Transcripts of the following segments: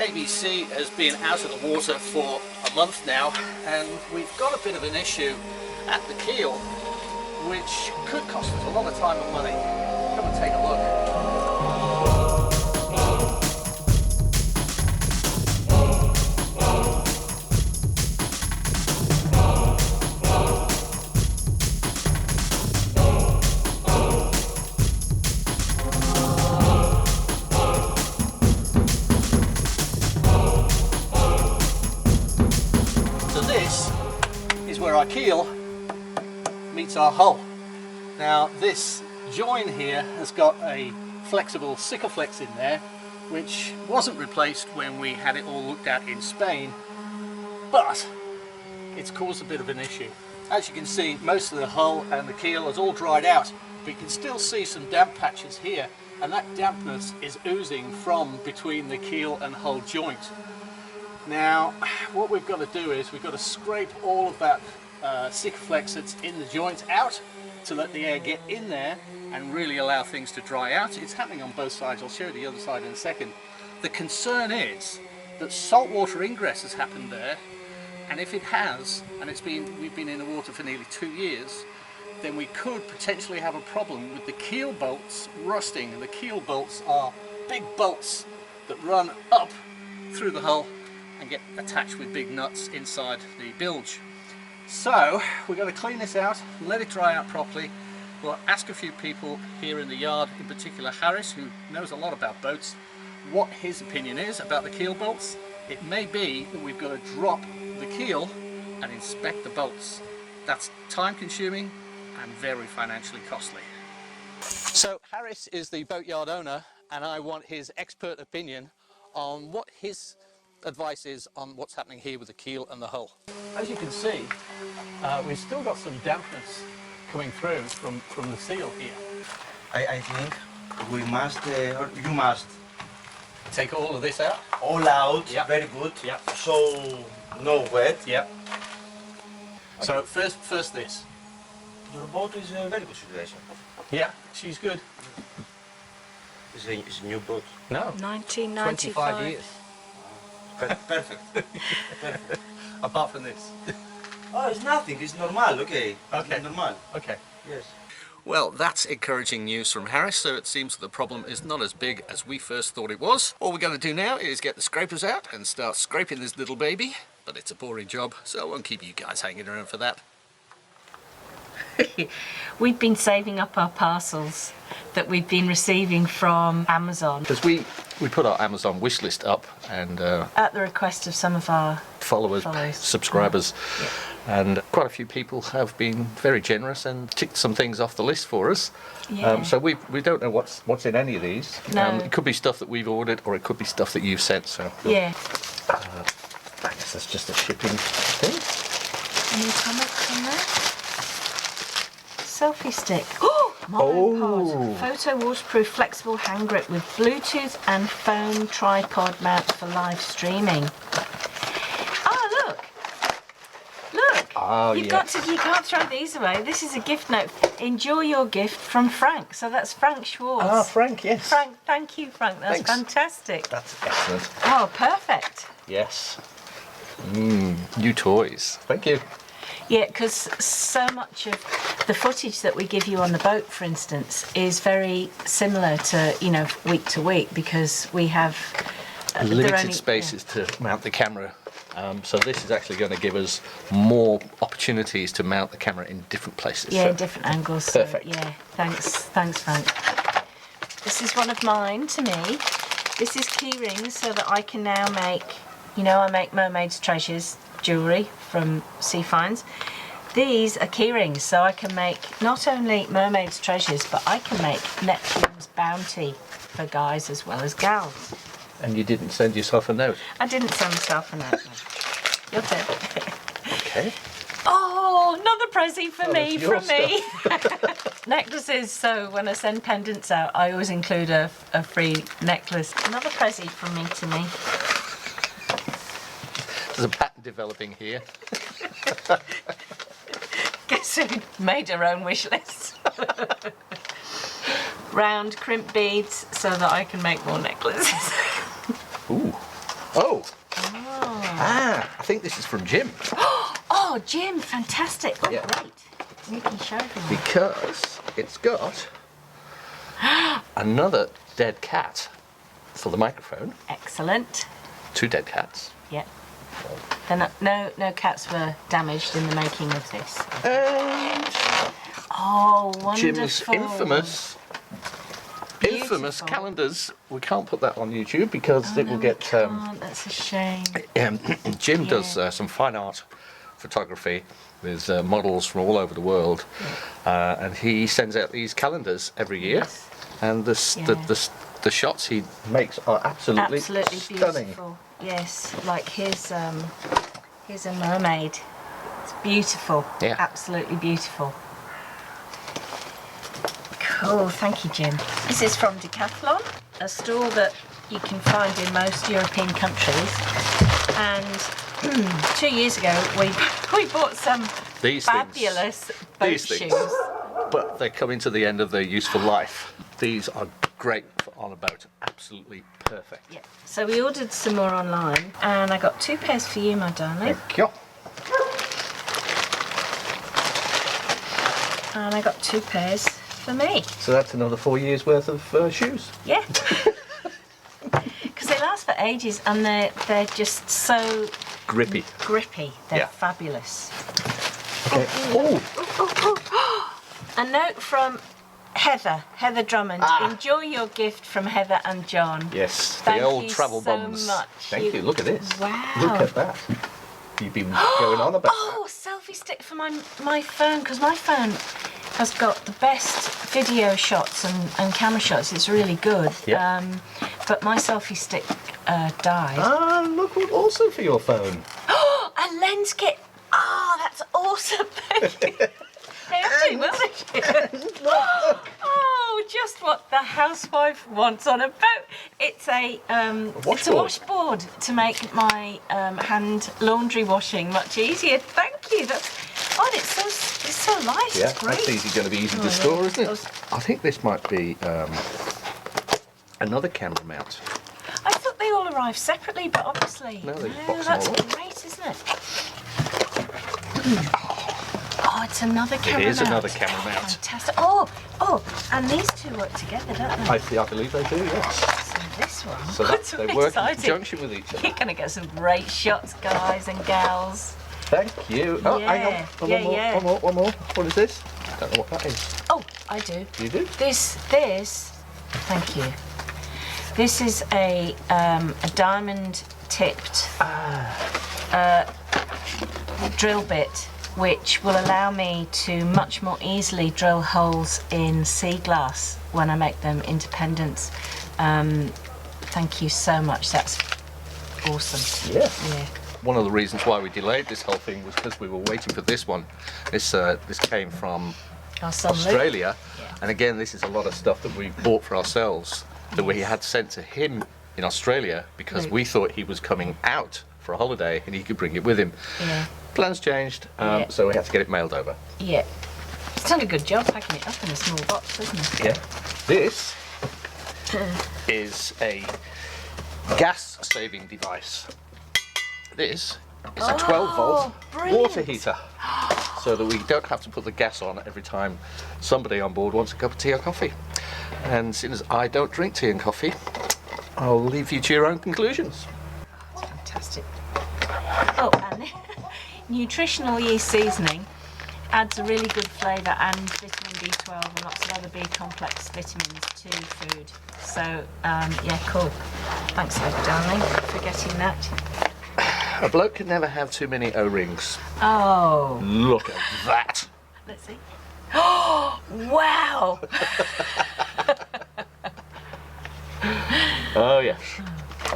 ABC has been out of the water for a month now, and we've got a bit of an issue at the keel which could cost us a lot of time and money. Come and take a look. Where our keel meets our hull. Now this join here has got a flexible Sikaflex in there, which wasn't replaced when we had it all looked at in Spain, but it's caused a bit of an issue. As you can see, most of the hull and the keel has all dried out, but you can still see some damp patches here, and that dampness is oozing from between the keel and hull joint. Now, what we've got to do is we've got to scrape all of that Sikaflex that's in the joint out to let the air get in there and really allow things to dry out. It's happening on both sides. I'll show you the other side in a second. The concern is that saltwater ingress has happened there, and if it has, and we've been in the water for nearly 2 years, then we could potentially have a problem with the keel bolts rusting. And the keel bolts are big bolts that run up through the hull and get attached with big nuts inside the bilge. So we're going to clean this out and let it dry out properly. We'll ask a few people here in the yard, in particular Xaris, who knows a lot about boats, what his opinion is about the keel bolts. It may be that we've got to drop the keel and inspect the bolts. That's time consuming and very financially costly. So Xaris is the boatyard owner, and I want his expert opinion on what his advice is on what's happening here with the keel and the hull. As you can see, we've still got some dampness coming through from the seal here. I think we must, you must take all of this out. All out, yep. Very good. Yep. So no wet. Yep. Okay. So first this. Your boat is in a very good situation. Yeah, she's good. It's a new boat. No. 1995. 25 years. Perfect. Perfect. Apart from this. Oh, it's nothing. It's normal. Okay. Okay. It's normal. Okay. Yes. Well, that's encouraging news from Xaris, so it seems that the problem is not as big as we first thought it was. All we're going to do now is get the scrapers out and start scraping this little baby, but it's a boring job, so I won't keep you guys hanging around for that. We've been saving up our parcels that we've been receiving from Amazon. Because we put our Amazon wish list up, and at the request of some of our followers. Subscribers. Yeah. And quite a few people have been very generous and ticked some things off the list for us. Yeah. So we don't know what's in any of these. No. It could be stuff that we've ordered, or it could be stuff that you've sent. So yeah. I guess that's just a shipping thing. Any comments on that? Selfie stick. Oh, monopod. Photo waterproof flexible hand grip with Bluetooth and phone tripod mount for live streaming. Oh, look. Look. Oh, you can't throw these away. This is a gift note. Enjoy your gift from Frank. So that's Frank Schwartz. Ah, Frank, yes. Frank, thank you, Frank. That's Thanks. Fantastic. That's excellent. Oh, perfect. Yes. New toys. Thank you. Yeah, because so much of the footage that we give you on the boat, for instance, is very similar to, week to week, because we have limited spaces to mount the camera. So this is actually going to give us more opportunities to mount the camera in different places. Yeah, so different angles. Perfect. So, yeah, thanks, Frank. This is one of mine to me. This is key rings, so that I can now make, I make Mermaids treasures jewellery from sea finds. These are key rings, so I can make not only Mermaids treasures, but I can make Neptune's bounty for guys as well as gals. And you didn't send yourself a note? I didn't send myself a note. You'll do. Okay. Oh, another present for me from me. Necklaces, so when I send pendants out, I always include a free necklace. Another present from me to me. There's a pattern developing here. Guess who made her own wish list? Round crimp beads so that I can make more necklaces. Ooh. Oh. I think this is from Jim. Oh, Jim, fantastic. Oh, Yeah. great. You can show everyone. Because it's got another dead cat for the microphone. Excellent. 2 dead cats. Yeah. No cats were damaged in the making of this. And Oh, wonderful. Jim's infamous Beautiful. calendars. We can't put that on YouTube because it will No, get. we can't. That's a shame. Jim does Yeah. some fine art photography with models from all over the world, and he sends out these calendars every year. Yes. And the shots he makes are absolutely stunning. Beautiful. Yes, like here's a mermaid. It's beautiful. Yeah. Absolutely beautiful. Cool, thank you, Jim. This is from Decathlon, a store that you can find in most European countries. And 2 years ago, we bought some These fabulous boat These shoes. things. But they're coming to the end of their useful life. These are great for on a boat. Absolutely perfect. Yeah. So we ordered some more online, and I got 2 pairs for you, my darling. Thank you. And I got 2 pairs for me. So that's another 4 years worth of shoes. Yeah. Because they last for ages, and they're just so Grippy. grippy. They're Yeah. fabulous. Okay. Oh, A note from Heather Drummond. Enjoy your gift from Heather and John. yes. Thank the old you travel so bums. much. Thank you. Look at this. Wow. Look at that. You've been going on about Oh, selfie stick for my phone, because my phone has got the best video shots and camera shots. It's really good. Yeah. But my selfie stick died. that. Ah, look what also for your phone. Oh, a lens kit. Oh, that's awesome. They are doing well this year. Oh, just what the housewife wants on a boat. It's a washboard to make my hand laundry washing much easier. Thank you. And it's so light. Yeah, it's great. that's easy. Going to be easy Oh, to yeah. store, isn't it? Those- I think this might be another camera mount. I thought they all arrived separately, but obviously. No, they box them that's all up. great, isn't it? Oh, it's another camera It is mount. another camera mount. Fantastic. Oh, and these two work together, don't they? I believe they do, yes. So this one. So That's they work in exciting. conjunction with each other. You're going to get some great shots, guys and gals. Thank you. Oh, hang on. Yeah, One more. What is this? I don't know what that is. Oh, I do. You do? This. Thank you. This is a diamond-tipped drill bit, which will allow me to much more easily drill holes in sea glass when I make them independent. Thank you so much. That's awesome. Yeah. Yeah. One of the reasons why we delayed this whole thing was because we were waiting for this one. This came from Our son Luke. Australia, Yeah. and again, this is a lot of stuff that we bought for ourselves that we had sent to him in Australia because Luke. we thought he was coming out for a holiday and he could bring it with him. Yeah. Plans changed, Yeah. so we had to get it mailed over. Yeah. It's done a good job packing it up in a small box, hasn't it? Yeah. This is a gas-saving device. This is a 12-volt brilliant. water heater, so that we don't have to put the gas on every time somebody on board wants a cup of tea or coffee. And seeing as I don't drink tea and coffee, I'll leave you to your own conclusions. Fantastic. Oh, and nutritional yeast seasoning adds a really good flavour and vitamin B12 and lots of other B complex vitamins to food. So, yeah, cool. Thanks, darling, for getting that. A bloke can never have too many O-rings. Oh, Look at that. let's see. Oh, wow! Oh yes,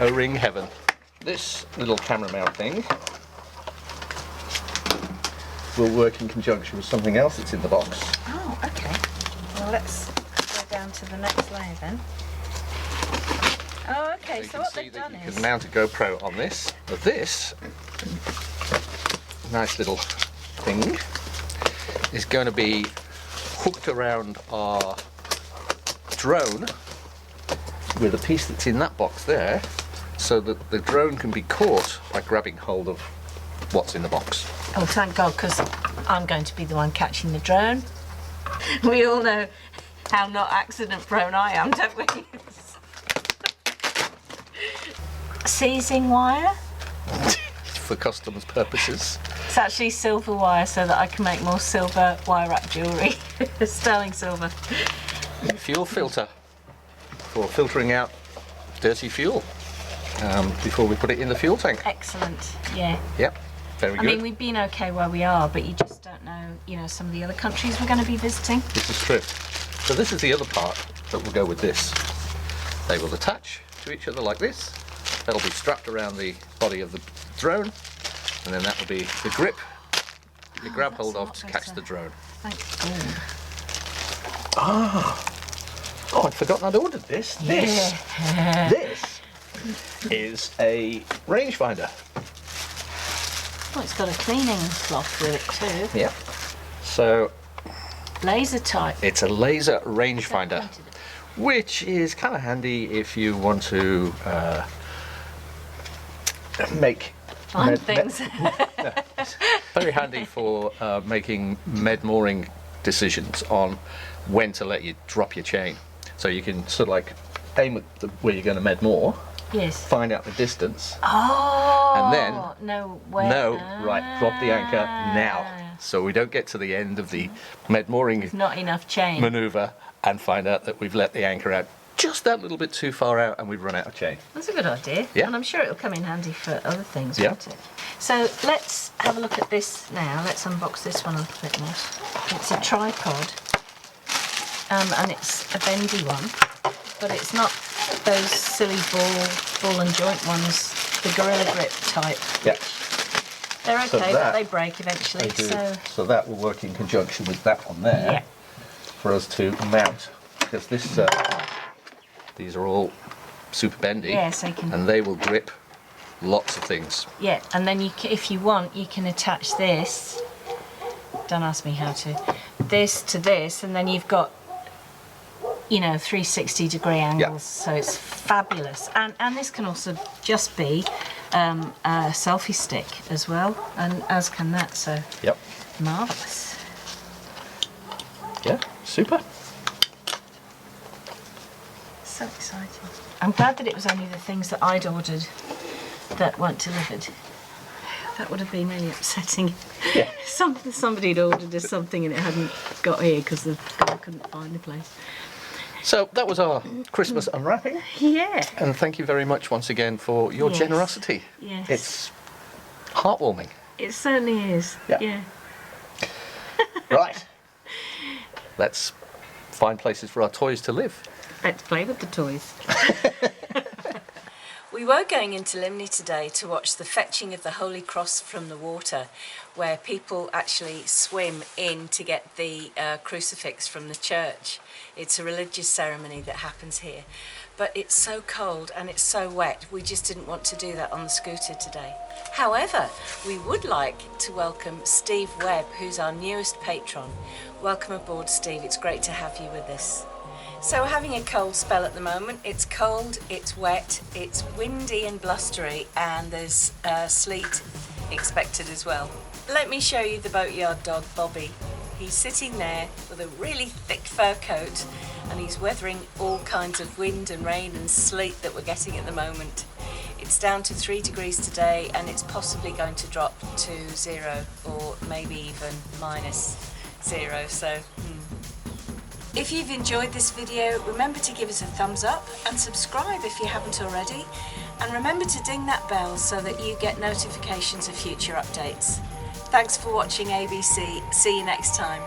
O-ring heaven. This little camera mount thing will work in conjunction with something else that's in the box. Oh, okay. Well, let's go down to the next layer then. Oh, okay, You so can what see they've that done you is... can mount a GoPro on this. But this nice little thing is going to be hooked around our drone with a piece that's in that box there, so that the drone can be caught by grabbing hold of what's in the box. Oh, thank God, because I'm going to be the one catching the drone. We all know how not accident prone I am, don't we? Seizing wire. For customs purposes. It's actually silver wire so that I can make more silver wire wrap jewellery. Sterling silver. Fuel filter for filtering out dirty fuel before we put it in the fuel tank. Excellent, yeah. Yep, very good. I mean, we've been okay where we are, but you just don't know, you know, some of the other countries we're going to be visiting. This is true. So this is the other part that will go with this. They will attach to each other like this. That'll be strapped around the body of the drone, and then that will be the grip you grab hold of to catch the drone. Thanks. Oh, I'd forgotten I'd ordered this. This is a rangefinder. Oh, it's got a cleaning cloth with it too. Yep. So Laser type. it's a laser rangefinder, which is kind of handy if you want to make Find things. very handy for making med-mooring decisions on when to let you drop your chain. So you can sort of like aim at where you're going to med-moor, Yes. find out the distance, Oh. and then know where. right, drop the anchor now. So we don't get to the end of the med-mooring Not enough chain. manoeuvre and find out that we've let the anchor out just that little bit too far out and we've run out of chain. That's a good idea. Yeah. And I'm sure it'll come in handy for other things, Yeah. won't it? So let's have a look at this now. Let's unbox this one a little bit more. It's a tripod. And it's a bendy one. But it's not those silly ball and joint ones, the Gorilla Grip type. Yeah. They're okay, So but that- they break eventually. So that will work in conjunction with that one there Yeah. for us to mount, because this these are all super bendy, Yeah, so you can. and they will grip lots of things. Yeah, and then if you want, you can attach this. Don't ask me how to. This to this, and then you've got, you know, 360-degree angles. So it's fabulous. And this can also just be a selfie stick as well, and as can that. So Yep. marvelous. Yeah. Super. So exciting. I'm glad that it was only the things that I'd ordered that weren't delivered. That would have been really upsetting. Yeah. Somebody had ordered us something and it hadn't got here because the guy couldn't find the place. So that was our Christmas unwrapping, Yeah. and thank you very much once again for your Yes. generosity. Yes. It's heartwarming. It certainly is. Yeah. Right. Let's find places for our toys to live. Let's play with the toys. We were going into Limney today to watch the fetching of the Holy Cross from the water, where people actually swim in to get the crucifix from the church. It's a religious ceremony that happens here. But it's so cold and it's so wet, we just didn't want to do that on the scooter today. However, we would like to welcome Steve Webb, who's our newest patron. Welcome aboard, Steve. It's great to have you with us. So we're having a cold spell at the moment. It's cold, it's wet, it's windy and blustery, and there's sleet expected as well. Let me show you the boatyard dog, Bobby. He's sitting there with a really thick fur coat, and he's weathering all kinds of wind and rain and sleet that we're getting at the moment. It's down to 3 degrees today, and it's possibly going to drop to 0 or maybe even -0, so If you've enjoyed this video, remember to give us a thumbs up and subscribe if you haven't already. And remember to ding that bell so that you get notifications of future updates. Thanks for watching ABC. See you next time.